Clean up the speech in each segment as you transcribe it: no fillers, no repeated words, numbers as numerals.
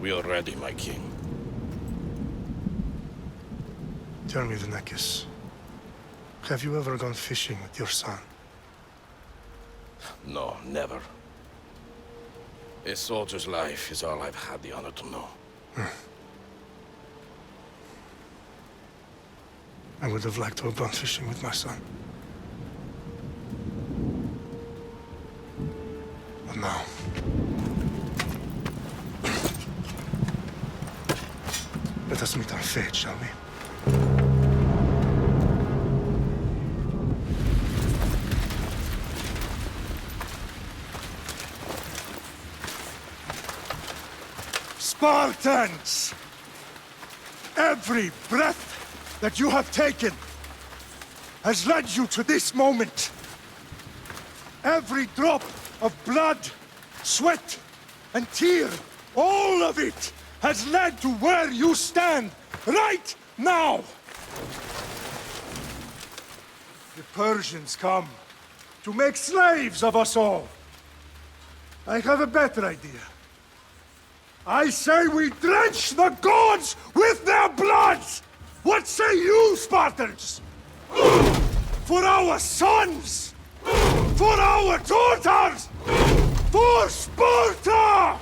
We are ready, my king. Tell me, Venekis, have you ever gone fishing with your son? No, never. A soldier's life is all I've had the honor to know. I would have liked to have gone fishing with my son. But now... Let us meet our fate, shall we? Spartans! Every breath that you have taken has led you to this moment. Every drop of blood, sweat, and tear, all of it has led to where you stand right now. The Persians come to make slaves of us all. I have a better idea. I say we drench the gods with their bloods! What say you, Spartans? For our sons! For our daughters! For Sparta!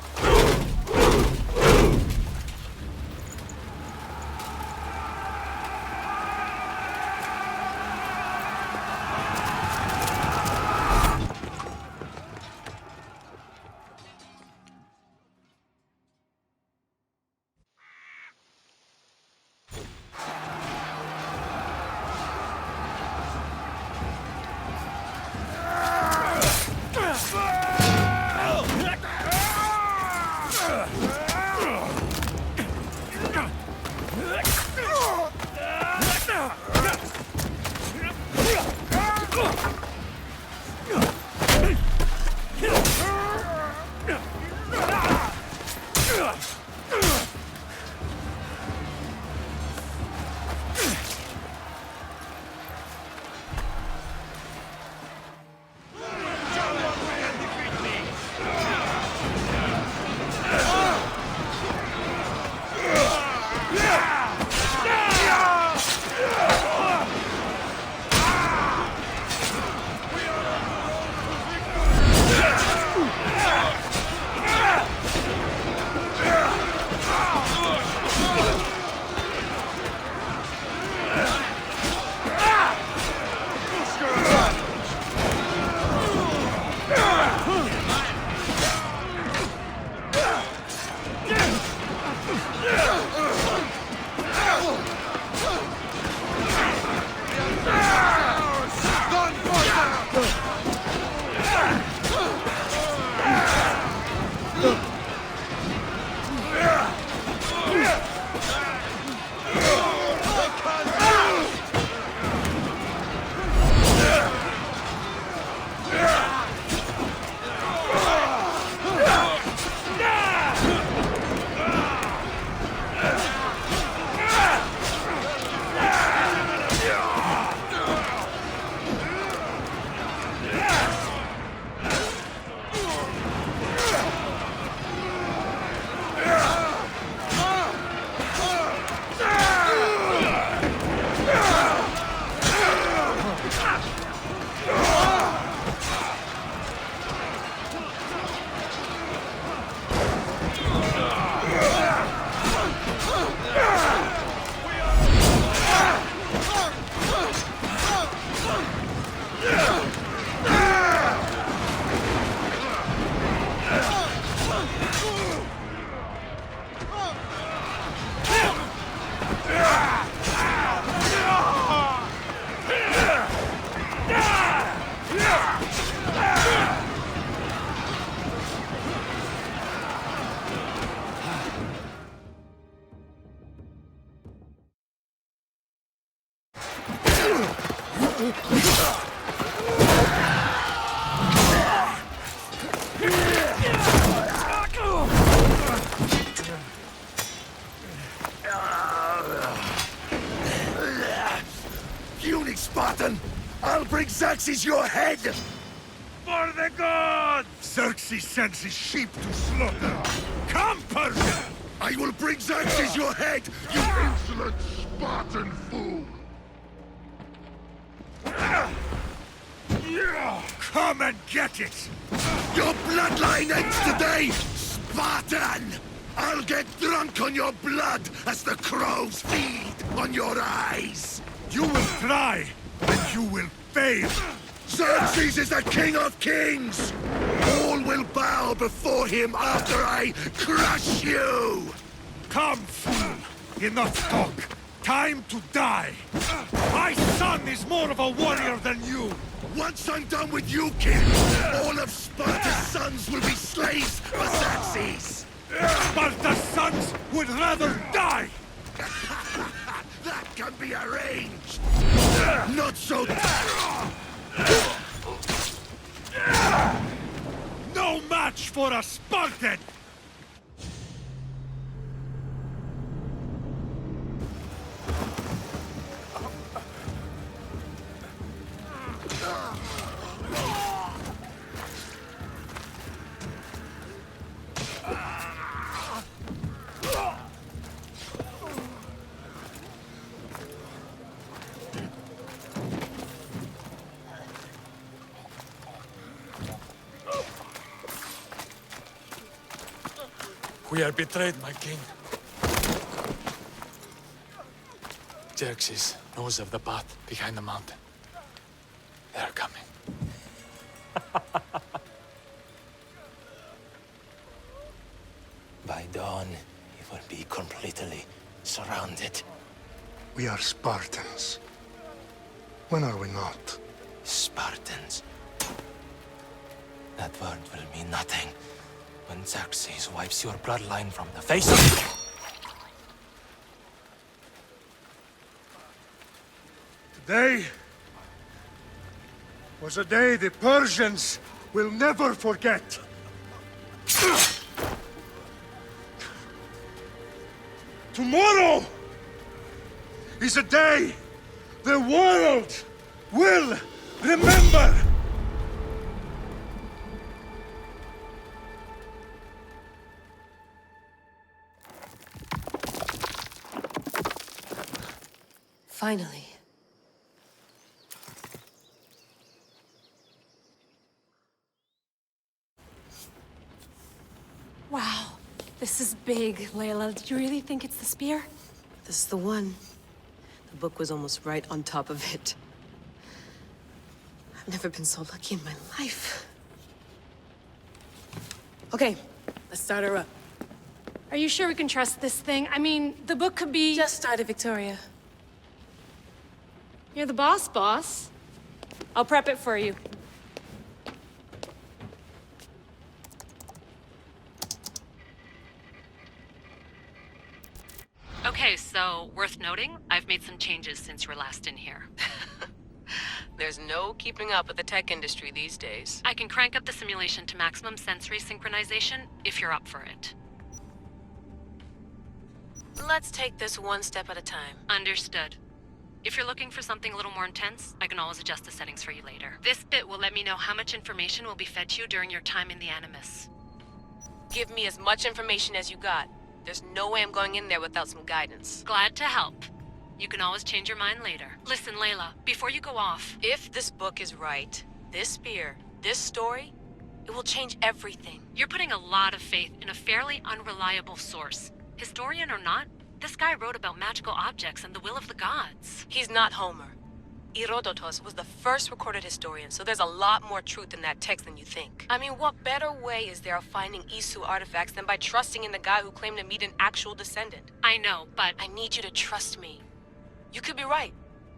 Puny Spartan! I'll bring Xerxes your head! For the gods! Xerxes sends his sheep to slaughter. Come, Persia! I will bring Xerxes your head, you insolent Spartan fool! Come and get it! Your bloodline ends today, Spartan! I'll get drunk on your blood as the crows feed on your eyes! You will try, and you will fail! Xerxes is the king of kings! All will bow before him after I crush you! Come, fool! Enough talk! Time to die! My son is more of a warrior than you! Once I'm done with you, kid, all of Sparta's sons will be slaves for Xerxes! Sparta's sons would rather die! That can be arranged! Not so... No match for a Spartan! We are betrayed, my king. Xerxes knows of the path behind the mountain. They are coming. By dawn, it will be completely surrounded. We are Spartans. When are we not? Spartans. That word will mean nothing when Xerxes wipes your bloodline from the face of... Today was a day the Persians will never forget. Tomorrow is a day the world will remember. Finally. Wow, this is big, Layla. Did you really think it's the spear? This is the one. The book was almost right on top of it. I've never been so lucky in my life. Okay, let's start her up. Are you sure we can trust this thing? I mean, the book could be... Just started, Victoria. You're the boss. I'll prep it for you. Okay, so, worth noting, I've made some changes since you were last in here. There's no keeping up with the tech industry these days. I can crank up the simulation to maximum sensory synchronization, if you're up for it. Let's take this one step at a time. Understood. If you're looking for something a little more intense, I can always adjust the settings for you later. This bit will let me know how much information will be fed to you during your time in the Animus. Give me as much information as you got. There's no way I'm going in there without some guidance. Glad to help. You can always change your mind later. Listen, Layla, before you go off... If this book is right, this spear, this story, it will change everything. You're putting a lot of faith in a fairly unreliable source. Historian or not, this guy wrote about magical objects and the will of the gods. He's not Homer. Herodotus was the first recorded historian, so there's a lot more truth in that text than you think. I mean, what better way is there of finding Isu artifacts than by trusting in the guy who claimed to meet an actual descendant? I know, but... I need you to trust me. You could be right.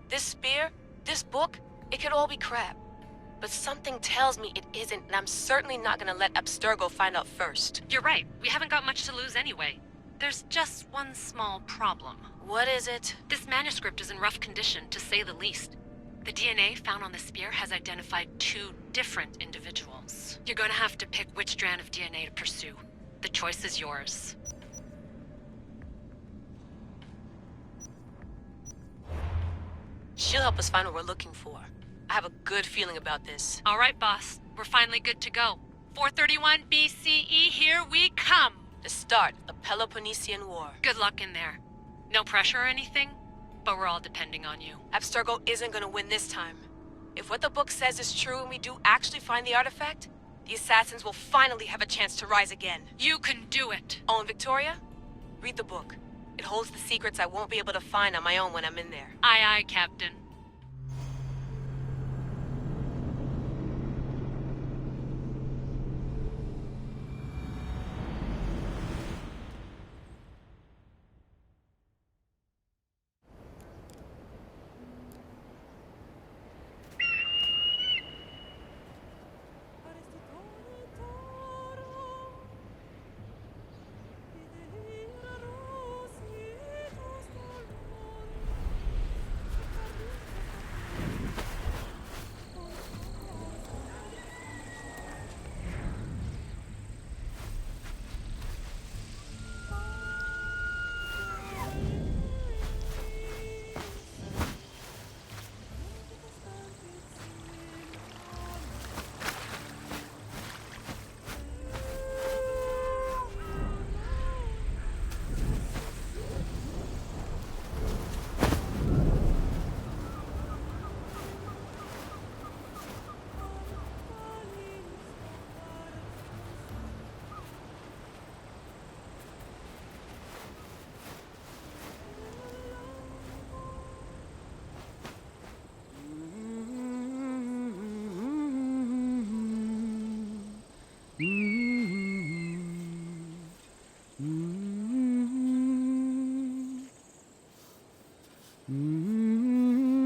This spear, this book, it could all be crap. But something tells me it isn't, and I'm certainly not gonna let Abstergo find out first. You're right. We haven't got much to lose anyway. There's just one small problem. What is it? This manuscript is in rough condition, to say the least. The DNA found on the spear has identified 2 different individuals. You're gonna have to pick which strand of DNA to pursue. The choice is yours. She'll help us find what we're looking for. I have a good feeling about this. All right, boss. We're finally good to go. 431 BCE, here we come! The start of the Peloponnesian War. Good luck in there. No pressure or anything, but we're all depending on you. Abstergo isn't gonna win this time. If what the book says is true and we do actually find the artifact, the assassins will finally have a chance to rise again. You can do it! Oh, and Victoria? Read the book. It holds the secrets I won't be able to find on my own when I'm in there. Aye, aye, Captain.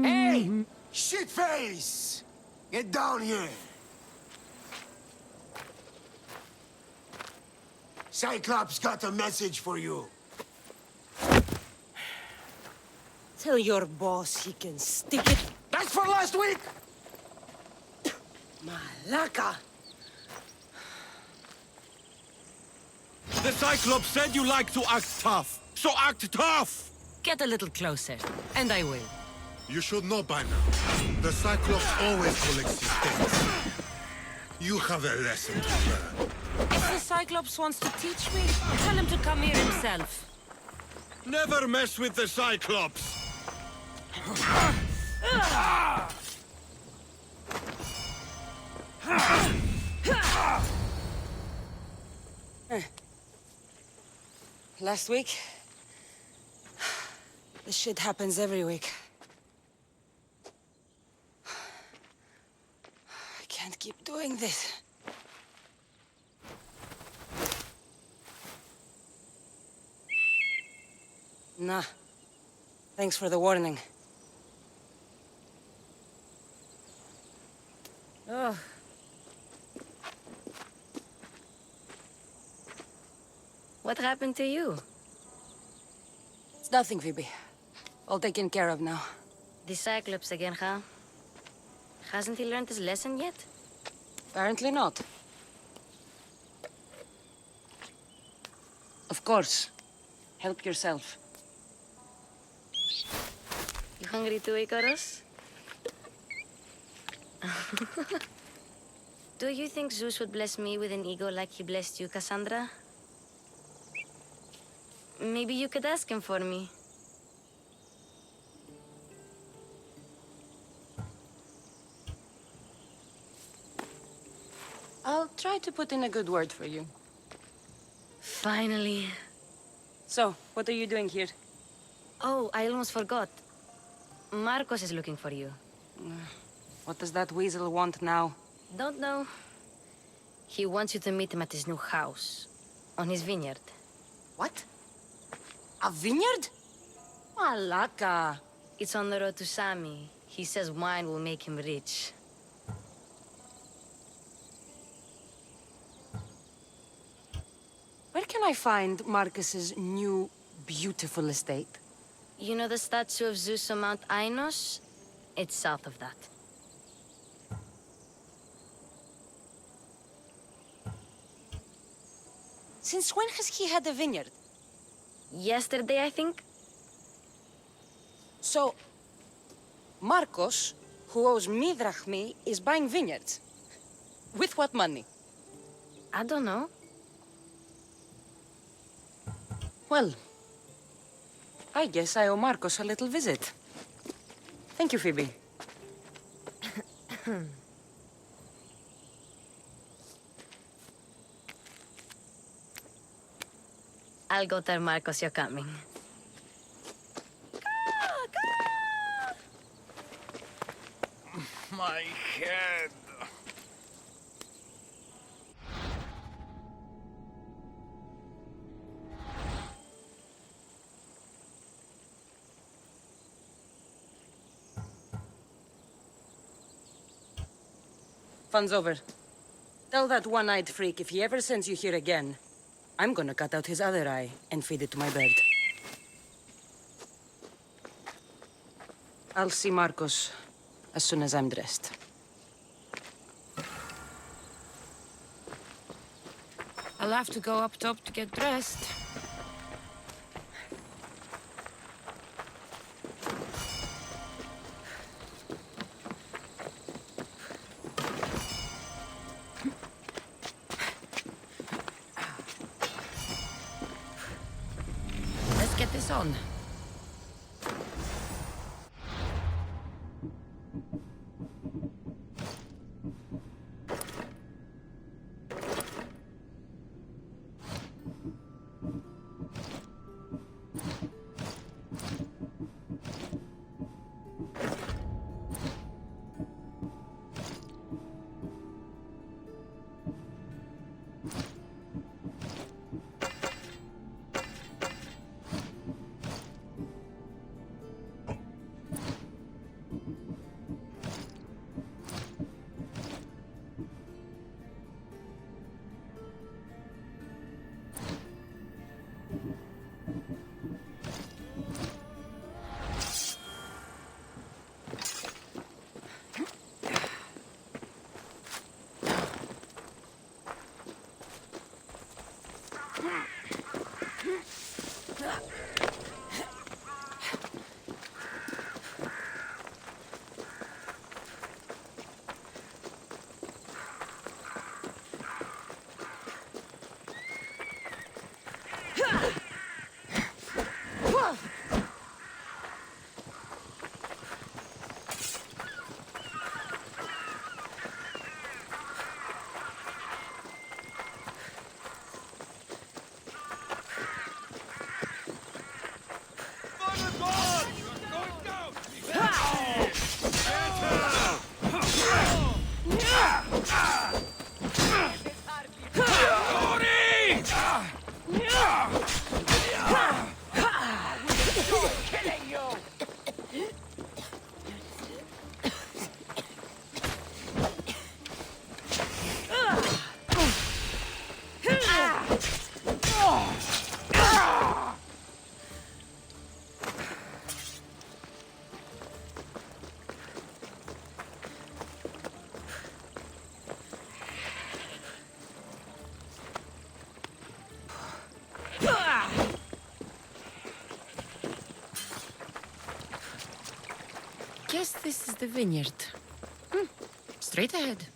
Hey! Shitface! Get down here! Cyclops got a message for you. Tell your boss he can stick it. That's for last week! Malaka! The Cyclops said you like to act tough, so act tough! Get a little closer, and I will. You should know by now. The Cyclops always collects his things. You have a lesson to learn. If the Cyclops wants to teach me, tell him to come here himself. Never mess with the Cyclops! Last week? This shit happens every week. I can't keep doing this. Nah. Thanks for the warning. Oh. What happened to you? It's nothing, Phoebe. All taken care of now. The Cyclops again, huh? Hasn't he learned his lesson yet? Apparently not. Of course. Help yourself. You hungry too, Icarus? Do you think Zeus would bless me with an ego like he blessed you, Cassandra? Maybe you could ask him for me. I'll try to put in a good word for you. Finally. So, what are you doing here? Oh, I almost forgot. Marcos is looking for you. What does that weasel want now? Don't know. He wants you to meet him at his new house. On his vineyard. What? A vineyard? Malaka. It's on the road to Sami. He says wine will make him rich. Where can I find Marcus's new, beautiful estate? You know the statue of Zeus on Mount Ainos? It's south of that. Since when has he had a vineyard? Yesterday, I think. So, Marcos, who owes me drachmi, is buying vineyards. With what money? I don't know. Well, I guess I owe Marcos a little visit. Thank you, Phoebe. I'll go tell Marcos you're coming. My head. Fun's over. Tell that one-eyed freak if he ever sends you here again, I'm gonna cut out his other eye and feed it to my bird. I'll see Marcos as soon as I'm dressed. I'll have to go up top to get dressed. Let's get this on. Guess this is the vineyard. Straight ahead.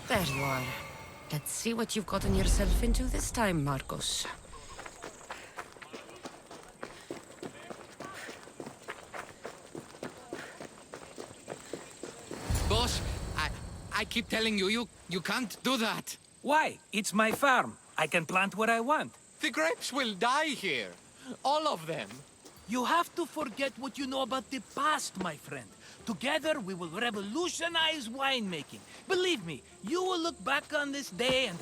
There you are. Let's see what you've gotten yourself into this time, Marcos. Boss, I keep telling you, you can't do that. Why? It's my farm. I can plant what I want. The grapes will die here. All of them. You have to forget what you know about the past, my friend. Together, we will revolutionize winemaking. Believe me, you will look back on this day and...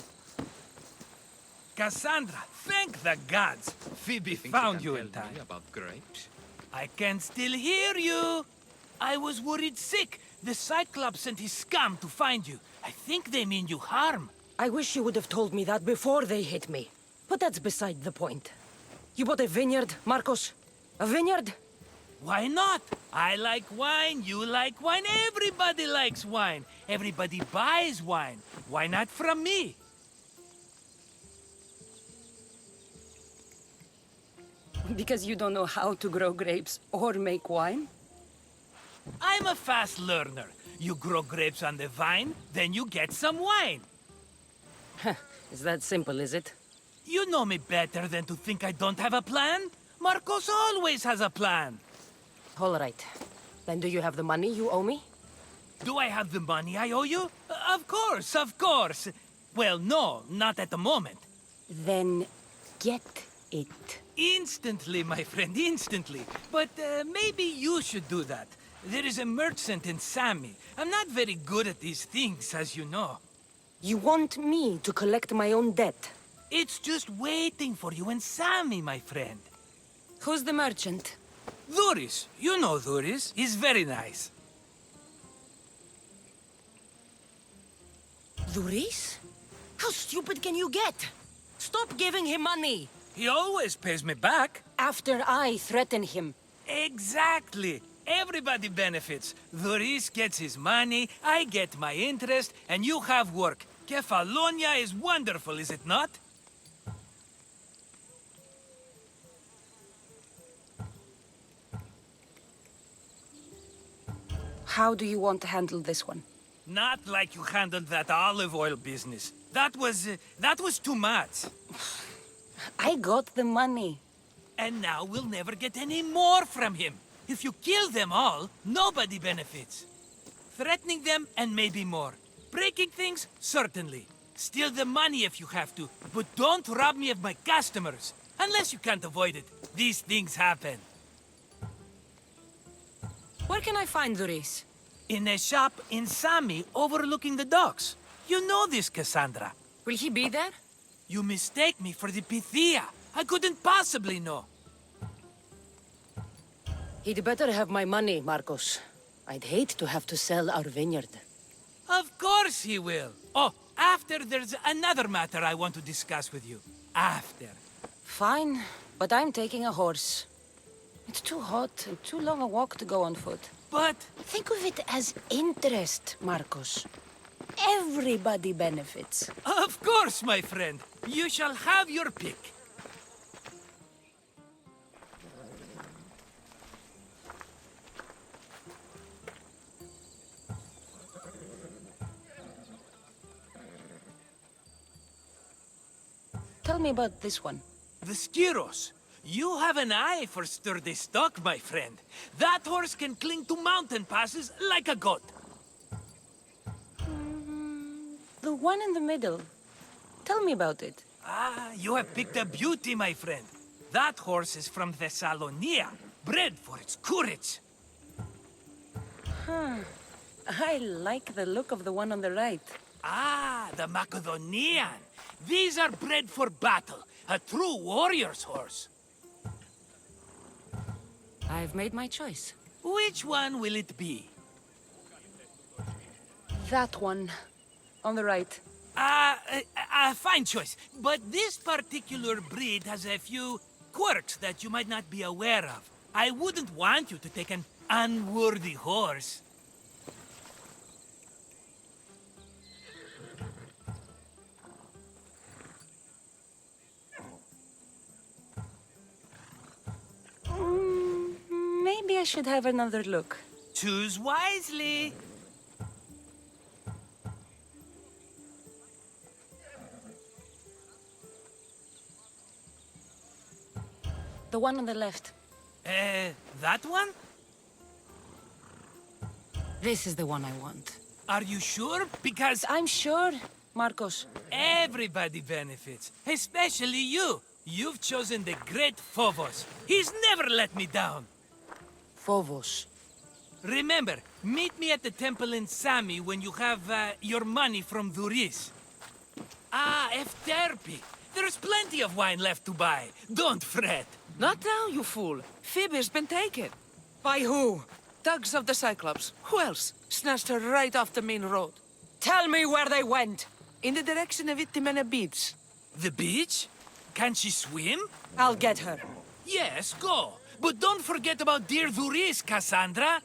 Cassandra, thank the gods! Phoebe found you in time. About grapes? I can still hear you! I was worried sick. The Cyclops sent his scum to find you. I think they mean you harm. I wish you would have told me that before they hit me. But that's beside the point. You bought a vineyard, Marcos? A vineyard? Why not? I like wine, you like wine, everybody likes wine. Everybody buys wine. Why not from me? Because you don't know how to grow grapes or make wine? I'm a fast learner. You grow grapes on the vine, then you get some wine. Is that simple, is it? You know me better than to think I don't have a plan. Marcos always has a plan. All right. Then do you have the money you owe me? Do I have the money I owe you? Of course, of course. Well, no, not at the moment. Then get it. Instantly, my friend, instantly. But maybe you should do that. There is a merchant in Sami. I'm not very good at these things, as you know. You want me to collect my own debt? It's just waiting for you in Sami, my friend. Who's the merchant? Dhuris. You know Dhuris. He's very nice. Dhuris? How stupid can you get? Stop giving him money! He always pays me back. After I threaten him. Exactly. Everybody benefits. Dhuris gets his money, I get my interest, and you have work. Kefalonia is wonderful, is it not? How do you want to handle this one? Not like you handled that olive oil business. That was too much. I got the money. And now we'll never get any more from him. If you kill them all, nobody benefits. Threatening them, and maybe more. Breaking things, certainly. Steal the money if you have to, but don't rob me of my customers. Unless you can't avoid it. These things happen. Where can I find Dhuris? In a shop in Sami, overlooking the docks. You know this, Cassandra. Will he be there? You mistake me for the Pythia. I couldn't possibly know. He'd better have my money, Marcos. I'd hate to have to sell our vineyard. Of course he will. Oh, after there's another matter I want to discuss with you. After. Fine, but I'm taking a horse. It's too hot and too long a walk to go on foot. But... think of it as interest, Marcos. Everybody benefits. Of course, my friend. You shall have your pick. Tell me about this one. The Skiros. You have an eye for sturdy stock, my friend. That horse can cling to mountain passes like a goat. The one in the middle. Tell me about it. Ah, you have picked a beauty, my friend. That horse is from Thessalonia, bred for its courage. Huh. I like the look of the one on the right. Ah, the Macedonian. These are bred for battle, a true warrior's horse. I've made my choice. Which one will it be? That one. On the right. Fine choice. But this particular breed has a few quirks that you might not be aware of. I wouldn't want you to take an unworthy horse. Maybe I should have another look. Choose wisely. The one on the left. That one? This is the one I want. Are you sure? Because... I'm sure. Marcos. Everybody benefits, especially you. You've chosen the great Phobos. He's never let me down. Phobos. Remember, meet me at the temple in Sami when you have your money from Duris. Ah, Efterpi. There's plenty of wine left to buy. Don't fret. Not now, you fool. Phoebe's been taken. By who? Thugs of the Cyclops. Who else? Snatched her right off the main road. Tell me where they went. In the direction of Itimena Beach. The beach? Can she swim? I'll get her. Yes, go. But don't forget about dear Duris, Cassandra.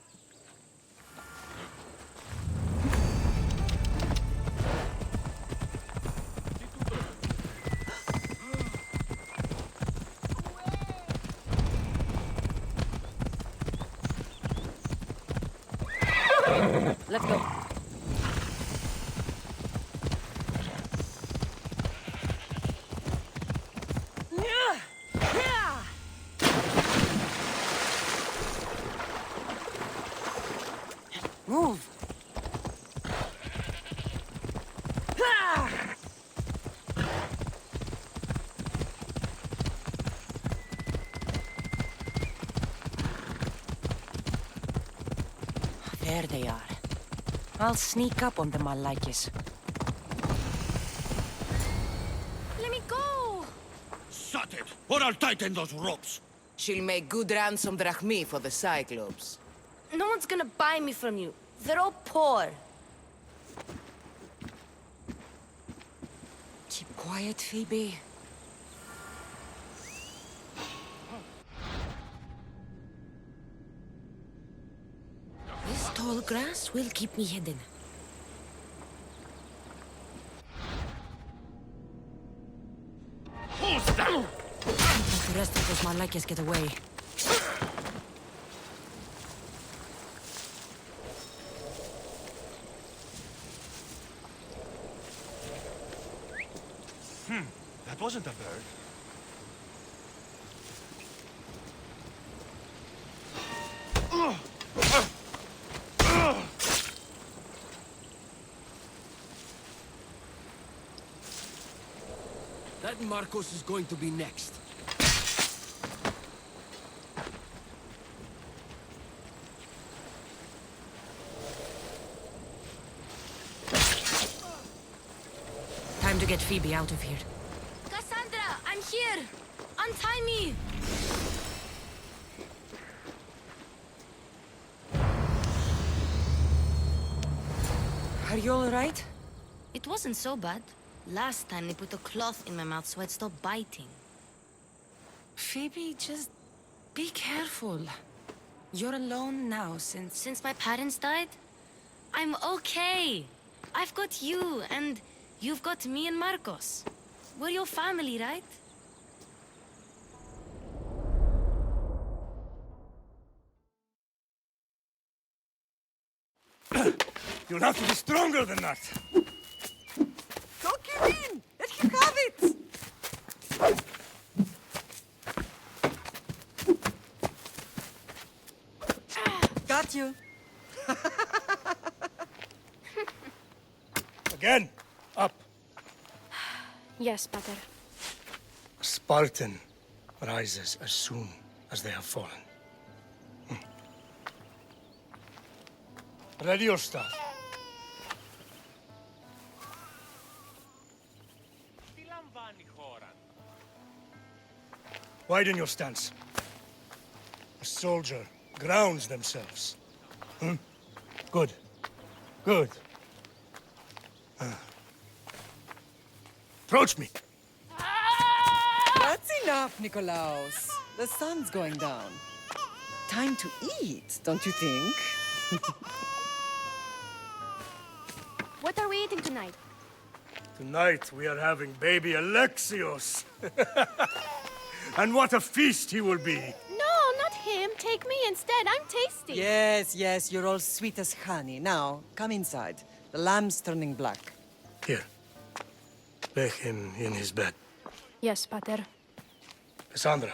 Let's go. Move. There they are. I'll sneak up on them, Malakis. Let me go! Shut it, or I'll tighten those ropes. She'll make good ransom drachmi for the Cyclops. No one's gonna buy me from you. They're all poor. Keep quiet, Phoebe. This tall grass will keep me hidden. Who's that? Let the rest of those Malakis get away. That wasn't a bird. That Marcos is going to be next. Time to get Phoebe out of here. Cassandra, I'm here! Untie me! Are you all right? It wasn't so bad. Last time they put a cloth in my mouth so I'd stop biting. Phoebe, just be careful. You're alone now since... Since my parents died, I'm okay. I've got you, and you've got me and Marcos. We're your family, right? You'll have to be stronger than that. Don't give in! Let him have it! Got you. Again, up. Yes, Pater. A Spartan rises as soon as they have fallen. Ready your staff. Widen your stance. A soldier grounds themselves. Good. Good. Approach me. That's enough, Nikolaos. The sun's going down. Time to eat, don't you think? What are we eating tonight? Tonight we are having baby Alexios. And what a feast he will be. No, not him. Take me instead. I'm tasty. Yes, yes, you're all sweet as honey. Now, come inside. The lamb's turning black. Here. Lay him in his bed. Yes, Pater. Cassandra.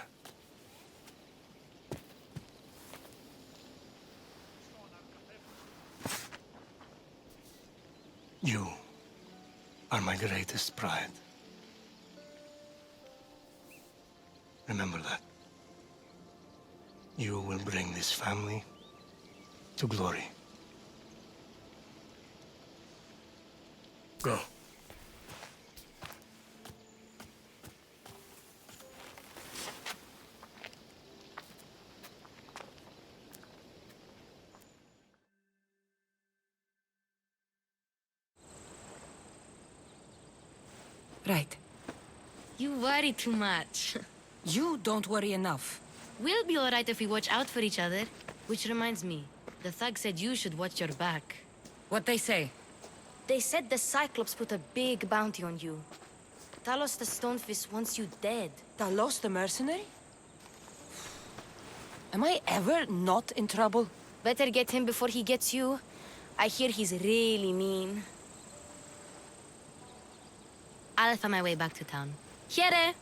You are my greatest pride. Remember that. You will bring this family to glory. Go. Right. You worry too much. You don't worry enough. We'll be alright if we watch out for each other. Which reminds me, the thug said you should watch your back. What they say? They said the Cyclops put a big bounty on you. Talos the Stonefist wants you dead. Talos the mercenary? Am I ever not in trouble? Better get him before he gets you. I hear he's really mean. I'll find my way back to town. Here!